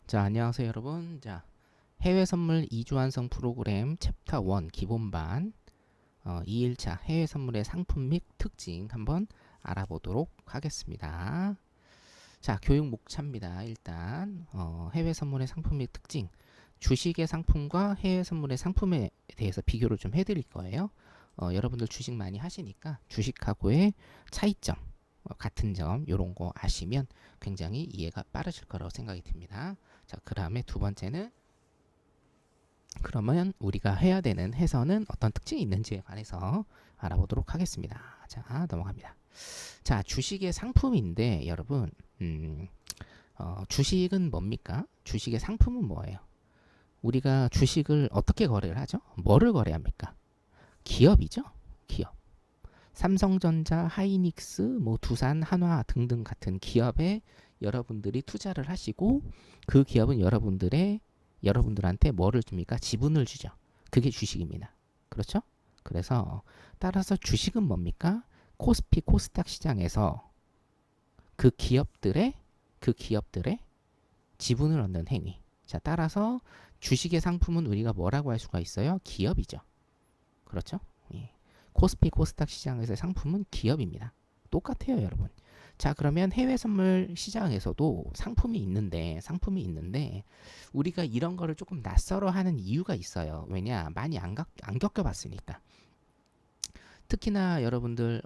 자, 안녕하세요, 여러분. 자, 해외 선물 2주 완성 프로그램 챕터 1 기본반 2일차 해외 선물의 상품 및 특징 한번 알아보도록 하겠습니다. 자, 교육 목차입니다. 일단 해외 선물의 상품 및 특징, 주식의 상품과 해외 선물의 상품에 대해서 비교를 좀 해드릴 거예요. 여러분들 주식 많이 하시니까 주식하고의 차이점, 같은 점 이런 거 아시면 굉장히 이해가 빠르실 거라고 생각이 듭니다. 자, 그 다음에 두 번째는 그러면 우리가 해야 되는 해서는 어떤 특징이 있는지에 관해서 알아보도록 하겠습니다. 자, 넘어갑니다. 자, 주식의 상품인데 여러분, 주식은 뭡니까? 주식의 상품은 뭐예요? 우리가 주식을 어떻게 거래를 하죠? 뭐를 거래합니까? 기업이죠. 기업. 삼성전자, 하이닉스, 뭐 두산, 한화 등등 같은 기업에 여러분들이 투자를 하시고 그 기업은 여러분들한테 뭐를 줍니까? 지분을 주죠. 그게 주식입니다. 그렇죠? 그래서 따라서 주식은 뭡니까? 코스피 코스닥 시장에서 그 기업들의 지분을 얻는 행위. 자, 따라서 주식의 상품은 우리가 뭐라고 할 수가 있어요? 기업이죠. 그렇죠? 예. 코스피 코스닥 시장에서의 상품은 기업입니다. 똑같아요, 여러분. 자, 그러면 해외 선물 시장에서도 상품이 있는데 우리가 이런 거를 조금 낯설어 하는 이유가 있어요. 왜냐? 많이 안 겪어봤으니까. 특히나 여러분들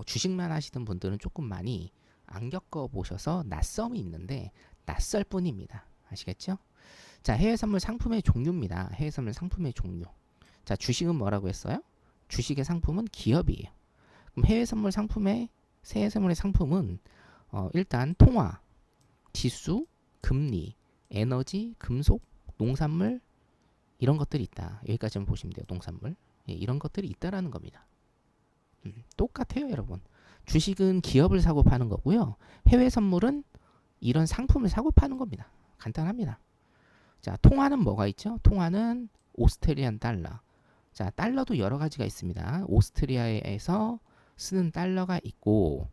주식만 하시던 분들은 조금 많이 안 겪어보셔서 낯섦이 있는데 낯설 뿐입니다. 아시겠죠? 자, 해외 선물 상품의 종류입니다. 해외 선물 상품의 종류. 자, 주식은 뭐라고 했어요? 주식의 상품은 기업이에요. 그럼 해외 선물의 상품은 일단 통화, 지수, 금리, 에너지, 금속, 농산물 이런 것들이 있다. 여기까지만 보시면 돼요. 농산물. 예, 이런 것들이 있다라는 겁니다. 똑같아요, 여러분. 주식은 기업을 사고 파는 거고요. 해외 선물은 이런 상품을 사고 파는 겁니다. 간단합니다. 자, 통화는 뭐가 있죠? 통화는 오스트리안 달러. 자, 달러도 여러 가지가 있습니다. 오스트리아에서 쓰는 달러가 있고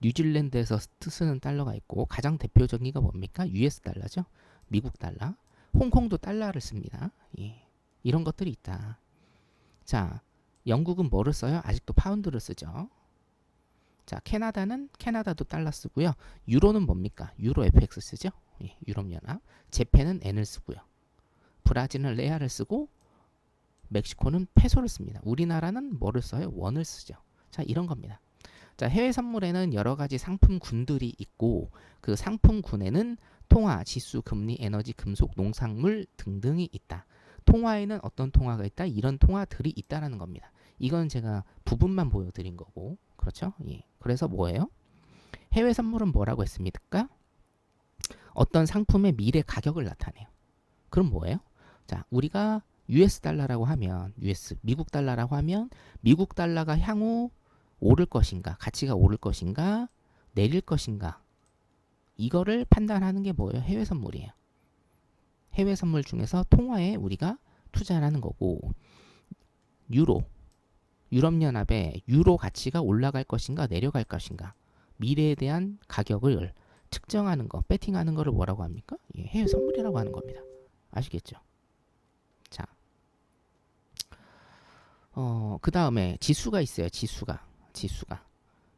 뉴질랜드에서 쓰는 달러가 있고 가장 대표적인 게 뭡니까? US 달러죠. 미국 달러. 홍콩도 달러를 씁니다. 예. 이런 것들이 있다. 자, 영국은 뭐를 써요? 아직도 파운드를 쓰죠. 자, 캐나다도 달러 쓰고요. 유로는 뭡니까? 유로 FX 쓰죠. 예, 유럽연합. 재팬은 엔을 쓰고요. 브라질은 레알을 쓰고 멕시코는 페소를 씁니다. 우리나라는 뭐를 써요? 원을 쓰죠. 자, 이런 겁니다. 자, 해외 선물에는 여러 가지 상품군들이 있고 그 상품군에는 통화, 지수, 금리, 에너지, 금속, 농산물 등등이 있다. 통화에는 어떤 통화가 있다? 이런 통화들이 있다라는 겁니다. 이건 제가 부분만 보여드린 거고, 그렇죠? 예. 그래서 뭐예요? 해외 선물은 뭐라고 했습니까? 어떤 상품의 미래 가격을 나타내요. 그럼 뭐예요? 자, 우리가 US 달러라고 하면 미국 달러라고 하면 미국 달러가 향후 오를 것인가, 가치가 오를 것인가, 내릴 것인가 이거를 판단하는 게 뭐예요? 해외 선물이에요. 해외 선물 중에서 통화에 우리가 투자를 하는 거고 유럽연합의 유로 가치가 올라갈 것인가 내려갈 것인가 미래에 대한 가격을 측정하는 거, 배팅하는 거를 뭐라고 합니까? 예, 해외 선물이라고 하는 겁니다. 아시겠죠? 자, 그 다음에 지수가 있어요. 지수가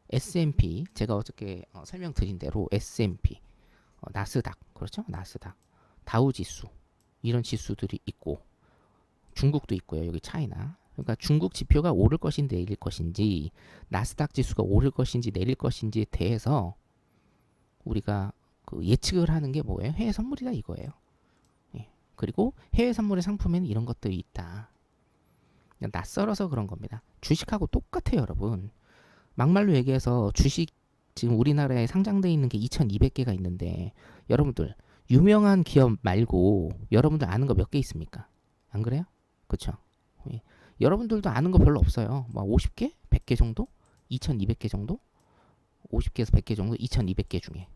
S&P 제가 어저께 설명드린 대로 S&P 나스닥 그렇죠? 나스닥 다우지수 이런 지수들이 있고 중국도 있고요. 여기 차이나 그러니까 중국 지표가 오를 것인지 내릴 것인지 나스닥 지수가 오를 것인지 내릴 것인지에 대해서 우리가 그 예측을 하는 게 뭐예요? 해외 선물이다 이거예요. 예. 그리고 해외 선물의 상품에는 이런 것들이 있다. 그냥 낯설어서 그런 겁니다. 주식하고 똑같아요, 여러분. 막말로 얘기해서 주식 지금 우리나라에 상장되어 있는 게 2,200개가 있는데 여러분들 유명한 기업 말고 여러분들 아는 거 몇 개 있습니까? 안 그래요? 그렇죠? 예. 여러분들도 아는 거 별로 없어요. 뭐 50개? 100개 정도? 2,200개 정도? 50개에서 100개 정도? 2,200개 중에.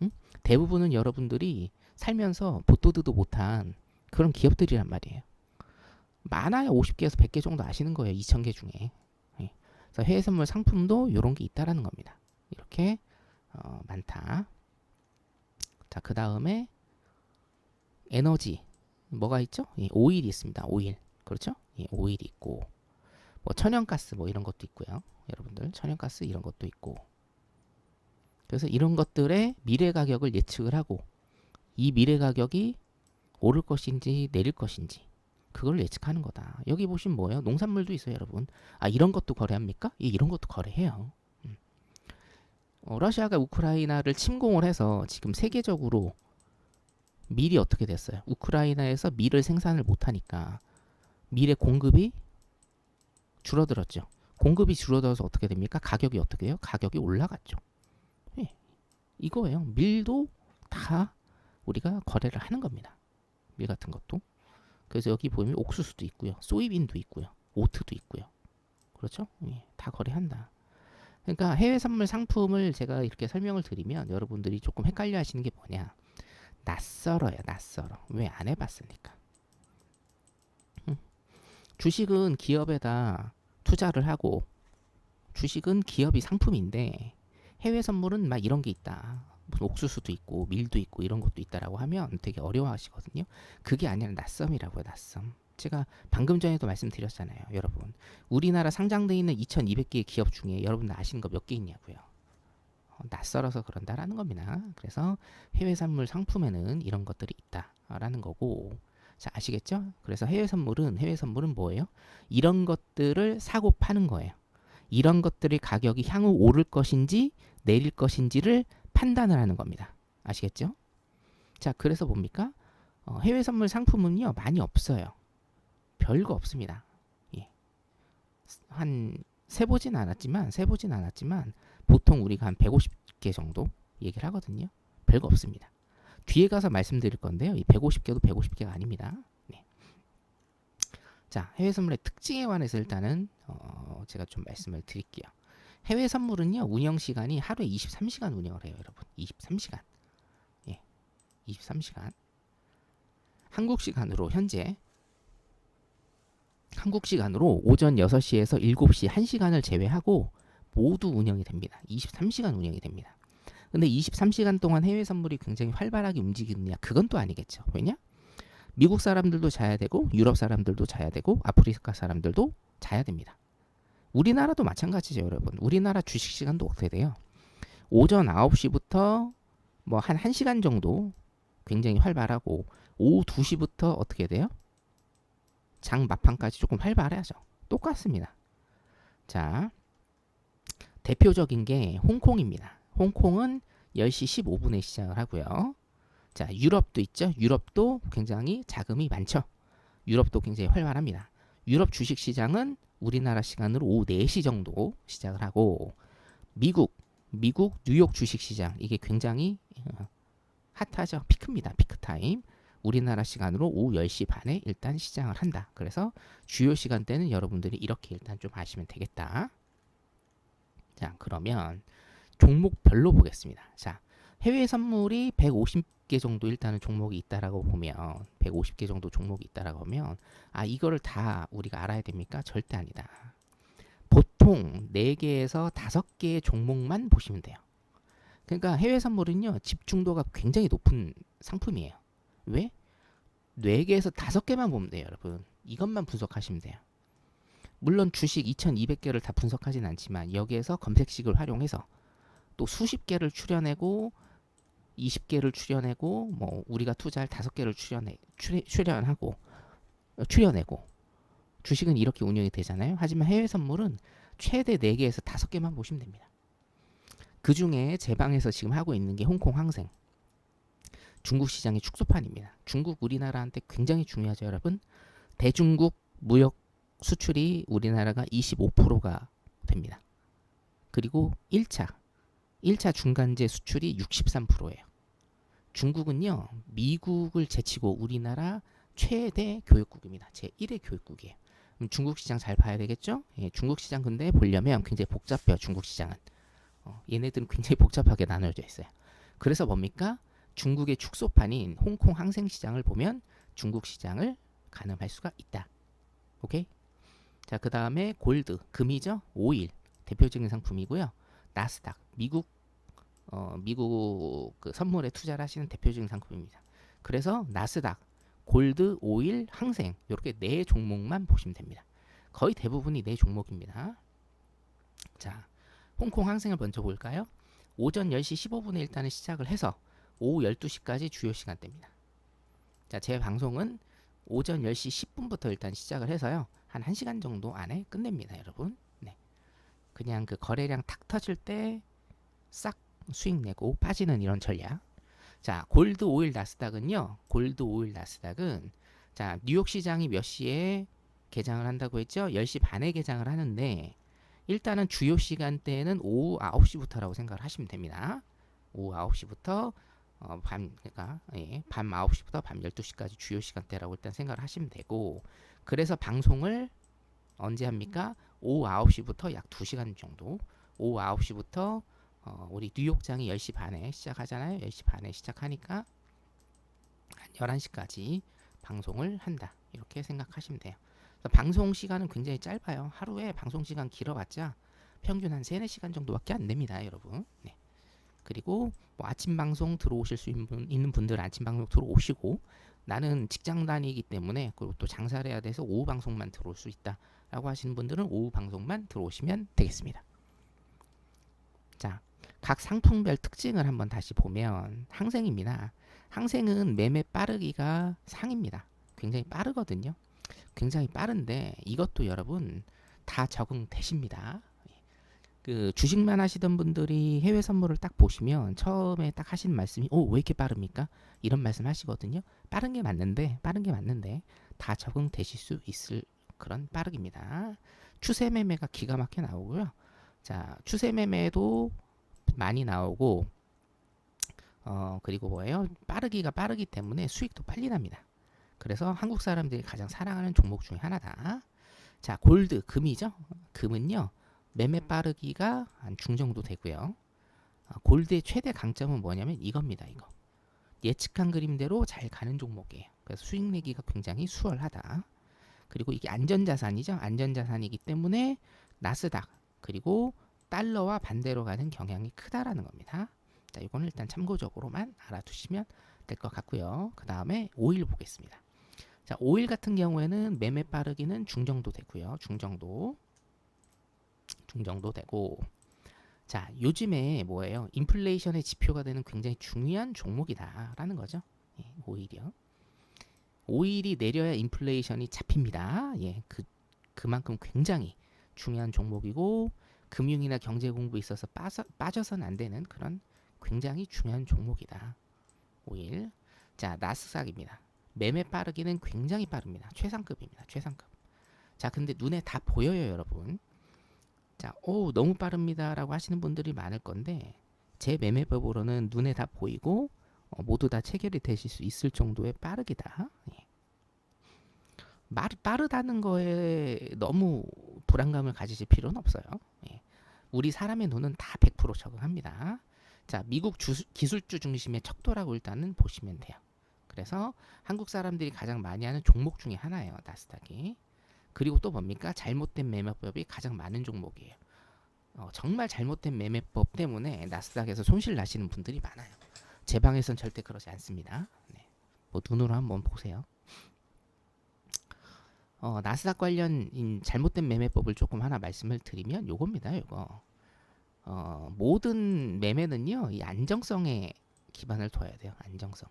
응? 대부분은 여러분들이 살면서 보도 듣도 못한 그런 기업들이란 말이에요. 많아야 50개에서 100개 정도 아시는 거예요. 2,000개 중에. 예. 그래서 해외 선물 상품도 이런 게 있다라는 겁니다. 이렇게 많다. 자, 그 다음에 에너지 뭐가 있죠? 예, 오일이 있습니다. 오일. 그렇죠? 예, 오일이 있고 뭐 천연가스 뭐 이런 것도 있고요. 여러분들 천연가스 이런 것도 있고 그래서 이런 것들의 미래 가격을 예측을 하고 이 미래 가격이 오를 것인지 내릴 것인지 그걸 예측하는 거다. 여기 보시면 뭐예요? 농산물도 있어요, 여러분. 아, 이런 것도 거래합니까? 예, 이런 것도 거래해요. 러시아가 우크라이나를 침공을 해서 지금 세계적으로 밀이 어떻게 됐어요? 우크라이나에서 밀을 생산을 못하니까 밀의 공급이 줄어들었죠. 공급이 줄어들어서 어떻게 됩니까? 가격이 어떻게 해요? 가격이 올라갔죠. 예, 이거예요. 밀도 다 우리가 거래를 하는 겁니다. 밀 같은 것도. 그래서 여기 보면 옥수수도 있고요. 소이빈도 있고요. 오트도 있고요. 그렇죠? 예, 다 거래한다. 그러니까 해외 선물 상품을 제가 이렇게 설명을 드리면 여러분들이 조금 헷갈려 하시는 게 뭐냐. 낯설어요. 낯설어. 왜 안 해봤습니까? 주식은 기업에다 투자를 하고 주식은 기업이 상품인데 해외 선물은 막 이런 게 있다. 무슨 옥수수도 있고 밀도 있고 이런 것도 있다라고 하면 되게 어려워하시거든요. 그게 아니라 낯섦이라고요. 낯섦. 제가 방금 전에도 말씀드렸잖아요. 여러분. 우리나라 상장돼 있는 2200개의 기업 중에 여러분 아시는 거 몇 개 있냐고요. 낯설어서 그런다라는 겁니다. 그래서 해외 선물 상품에는 이런 것들이 있다라는 거고 자, 아시겠죠? 그래서 해외 선물은 뭐예요? 이런 것들을 사고 파는 거예요. 이런 것들의 가격이 향후 오를 것인지 내릴 것인지를 판단을 하는 겁니다. 아시겠죠? 자, 그래서 뭡니까? 해외 선물 상품은요, 많이 없어요. 별거 없습니다. 예. 한 세보진 않았지만 보통 우리가 한 150개 정도 얘기를 하거든요. 별거 없습니다. 뒤에 가서 말씀드릴 건데요. 이 150개도 150개가 아닙니다. 네. 자, 해외 선물의 특징에 관해서 일단은 제가 좀 말씀을 드릴게요. 해외 선물은요, 운영 시간이 하루에 23시간 운영을 해요, 여러분. 23시간. 예. 23시간. 한국 시간으로 오전 6시에서 7시 1시간을 제외하고 모두 운영이 됩니다. 23시간 운영이 됩니다. 근데 23시간 동안 해외 선물이 굉장히 활발하게 움직이느냐? 그건 또 아니겠죠. 왜냐? 미국 사람들도 자야 되고 유럽 사람들도 자야 되고 아프리카 사람들도 자야 됩니다. 우리나라도 마찬가지죠, 여러분. 우리나라 주식 시간도 어떻게 돼요? 오전 9시부터 뭐 한 1시간 정도 굉장히 활발하고 오후 2시부터 어떻게 돼요? 장 막판까지 조금 활발하죠. 똑같습니다. 자, 대표적인 게 홍콩입니다. 홍콩은 10시 15분에 시작을 하고요. 자, 유럽도 있죠. 유럽도 굉장히 자금이 많죠. 유럽도 굉장히 활발합니다. 유럽 주식 시장은 우리나라 시간으로 오후 4시 정도 시작을 하고 미국 뉴욕 주식 시장 이게 굉장히 핫하죠. 피크입니다. 피크 타임. 우리나라 시간으로 오후 10시 반에 일단 시장을 한다. 그래서 주요 시간대는 여러분들이 이렇게 일단 좀 아시면 되겠다. 자, 그러면 종목별로 보겠습니다. 자, 해외 선물이 150개 정도 일단은 종목이 있다라고 보면 150개 정도 종목이 있다라고 하면 아, 이거를 다 우리가 알아야 됩니까? 절대 아니다. 보통 4개에서 5개의 종목만 보시면 돼요. 그러니까 해외 선물은요, 집중도가 굉장히 높은 상품이에요. 왜? 4개에서 5개만 보면 돼요, 여러분. 이것만 분석하시면 돼요. 물론 주식 2200개를 다 분석하진 않지만 여기에서 검색식을 활용해서 또 수십 개를 추려내고 20개를 추려내고 뭐 우리가 투자할 5개를 추려내고 주식은 이렇게 운영이 되잖아요. 하지만 해외 선물은 최대 4개에서 5개만 보시면 됩니다. 그 중에 제 방에서 지금 하고 있는 게 홍콩 항생 중국 시장의 축소판입니다. 중국 우리나라한테 굉장히 중요하죠, 여러분. 대중국 무역 수출이 우리나라가 25%가 됩니다. 그리고 1차 중간재 수출이 63%예요. 중국은요, 미국을 제치고 우리나라 최대 교역국입니다. 제1의 교역국이에요. 그럼 중국 시장 잘 봐야 되겠죠? 예, 중국 시장 근데 보려면 굉장히 복잡해요. 중국 시장은. 얘네들은 굉장히 복잡하게 나눠져 있어요. 그래서 뭡니까? 중국의 축소판인 홍콩 항생 시장을 보면 중국 시장을 가늠할 수가 있다. 오케이? 자, 그 다음에 골드, 금이죠? 오일 대표적인 상품이고요. 나스닥, 미국 그 선물에 투자를 하시는 대표적인 상품입니다. 그래서 나스닥, 골드, 오일, 항생 이렇게 네 종목만 보시면 됩니다. 거의 대부분이 네 종목입니다. 자, 홍콩 항생을 먼저 볼까요? 오전 10시 15분에 일단은 시작을 해서 오후 12시까지 주요 시간대입니다. 자, 제 방송은 오전 10시 10분부터 일단 시작을 해서요. 한 1시간 정도 안에 끝냅니다, 여러분. 네. 그냥 그 거래량 탁 터질 때 싹 수익 내고 빠지는 이런 전략. 자, 골드 오일 나스닥은요. 골드 오일 나스닥은 자, 뉴욕 시장이 몇 시에 개장을 한다고 했죠? 10시 반에 개장을 하는데 일단은 주요 시간대에는 오후 9시부터라고 생각을 하시면 됩니다. 오후 9시부터 그러니까 밤 9시부터 밤 12시까지 주요 시간대라고 일단 생각을 하시면 되고 그래서 방송을 언제 합니까? 오후 9시부터 약 2시간 정도 오후 9시부터 우리 뉴욕장이 10시 반에 시작하잖아요. 10시 반에 시작하니까 한 11시까지 방송을 한다. 이렇게 생각하시면 돼요. 방송 시간은 굉장히 짧아요. 하루에 방송 시간 길어봤자 평균 한 3, 4시간 정도밖에 안 됩니다, 여러분. 네. 그리고 뭐 아침 방송 들어오실 수 있는 분들 아침 방송 들어오시고 나는 직장 다니기 때문에 그리고 또 장사를 해야 돼서 오후 방송만 들어올 수 있다라고 하시는 분들은 오후 방송만 들어오시면 되겠습니다. 자, 각 상품별 특징을 한번 다시 보면 항생입니다. 항생은 매매 빠르기가 상입니다. 굉장히 빠르거든요. 굉장히 빠른데 이것도 여러분 다 적응되십니다. 그 주식만 하시던 분들이 해외 선물을 딱 보시면 처음에 딱 하시는 말씀이 왜 이렇게 빠릅니까? 이런 말씀 하시거든요. 빠른 게 맞는데 다 적응되실 수 있을 그런 빠르기입니다. 추세 매매가 기가 막혀 나오고요. 자, 추세 매매도 많이 나오고 그리고 뭐예요? 빠르기가 빠르기 때문에 수익도 빨리 납니다. 그래서 한국 사람들이 가장 사랑하는 종목 중에 하나다. 자, 골드, 금이죠. 금은요. 매매 빠르기가 한 중정도 되고요. 골드의 최대 강점은 뭐냐면 이겁니다. 이거. 예측한 그림대로 잘 가는 종목이에요. 그래서 수익 내기가 굉장히 수월하다. 그리고 이게 안전자산이죠. 안전자산이기 때문에 나스닥 그리고 달러와 반대로 가는 경향이 크다라는 겁니다. 자, 이거는 일단 참고적으로만 알아두시면 될 것 같고요. 그 다음에 오일 보겠습니다. 자, 오일 같은 경우에는 매매 빠르기는 중정도 되고요. 중정도 되고 자, 요즘에 뭐예요? 인플레이션의 지표가 되는 굉장히 중요한 종목이다라는 거죠. 예, 오일이요. 오일이 내려야 인플레이션이 잡힙니다. 예, 그만큼 굉장히 중요한 종목이고 금융이나 경제 공부에 있어서 빠져서는 안 되는 그런 굉장히 중요한 종목이다. 오일. 자, 나스닥입니다. 매매 빠르기는 굉장히 빠릅니다. 최상급입니다. 최상급. 자, 근데 눈에 다 보여요, 여러분. 자, 너무 빠릅니다라고 하시는 분들이 많을 건데 제 매매법으로는 눈에 다 보이고 모두 다 체결이 되실 수 있을 정도의 빠르기다. 예. 빠르다는 거에 너무 불안감을 가지실 필요는 없어요. 예. 우리 사람의 눈은 다 100% 적응합니다. 자, 미국 기술주 중심의 척도라고 일단은 보시면 돼요. 그래서 한국 사람들이 가장 많이 하는 종목 중에 하나예요. 나스닥이. 그리고 또 뭡니까? 잘못된 매매법이 가장 많은 종목이에요. 정말 잘못된 매매법 때문에 나스닥에서 손실 나시는 분들이 많아요. 제 방에선 절대 그러지 않습니다. 네. 뭐 눈으로 한번 보세요. 나스닥 관련 잘못된 매매법을 조금 하나 말씀을 드리면 요겁니다. 요거. 모든 매매는요. 이 안정성에 기반을 둬야 돼요. 안정성.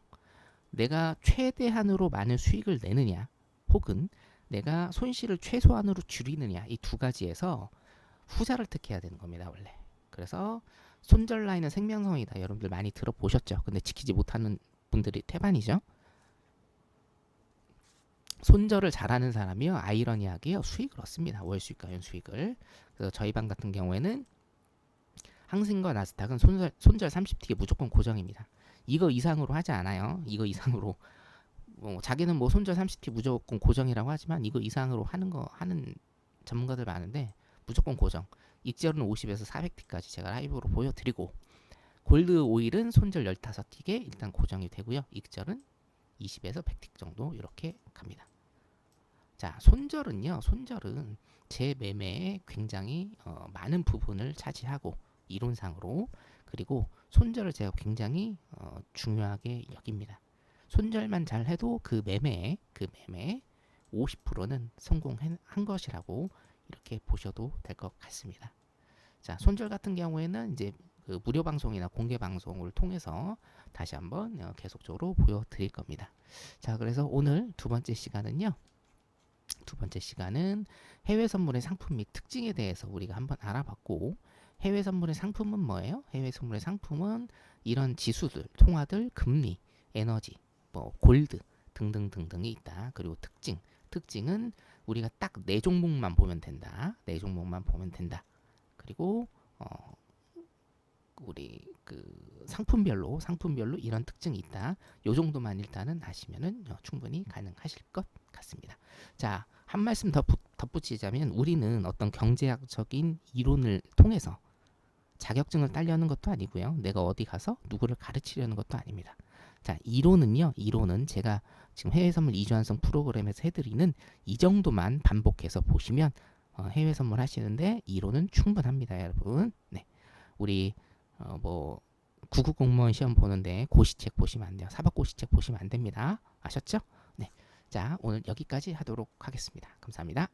내가 최대한으로 많은 수익을 내느냐 혹은 내가 손실을 최소한으로 줄이느냐 이 두 가지에서 후자를 택해야 되는 겁니다. 원래. 그래서 손절 라인은 생명성이다. 여러분들 많이 들어보셨죠? 근데 지키지 못하는 분들이 태반이죠. 손절을 잘하는 사람이요. 아이러니하게요. 수익을 얻습니다. 월 수익과 연 수익을. 그래서 저희 방 같은 경우에는 항생과 나스닥은 손절 30T가 무조건 고정입니다. 이거 이상으로 하지 않아요. 이거 이상으로 자기는 뭐 손절 30T 무조건 고정이라고 하지만 이거 이상으로 하는 전문가들 많은데 무조건 고정. 익절은 50에서 400T까지 제가 라이브로 보여드리고 골드 오일은 손절 15T게 일단 고정이 되고요. 익절은 20에서 100T 정도 이렇게 갑니다. 자, 손절은 제 매매에 굉장히 많은 부분을 차지하고 이론상으로 그리고 손절을 제가 굉장히 중요하게 여깁니다. 손절만 잘 해도 그 매매 50%는 성공한 것이라고 이렇게 보셔도 될 것 같습니다. 자, 손절 같은 경우에는 이제 그 무료 방송이나 공개 방송을 통해서 다시 한번 계속적으로 보여드릴 겁니다. 자, 그래서 오늘 두 번째 시간은 해외 선물의 상품 및 특징에 대해서 우리가 한번 알아봤고, 해외 선물의 상품은 뭐예요? 해외 선물의 상품은 이런 지수들, 통화들, 금리, 에너지, 뭐 골드 등등등등이 있다. 그리고 특징은 우리가 딱 네 종목만 보면 된다. 네 종목만 보면 된다. 그리고 우리 그 상품별로 이런 특징이 있다. 요 정도만 일단은 아시면은 충분히 가능하실 것 같습니다. 자, 한 말씀 더 덧붙이자면 우리는 어떤 경제학적인 이론을 통해서 자격증을 따려는 것도 아니고요. 내가 어디 가서 누구를 가르치려는 것도 아닙니다. 자, 이론은 제가 지금 해외 선물 이주환성 프로그램에서 해드리는 이 정도만 반복해서 보시면 해외 선물 하시는데 이론은 충분합니다, 여러분. 네, 우리 뭐 구급 공무원 시험 보는데 고시책 보시면 안 돼요. 사법 고시책 보시면 안 됩니다. 아셨죠? 네, 자, 오늘 여기까지 하도록 하겠습니다. 감사합니다.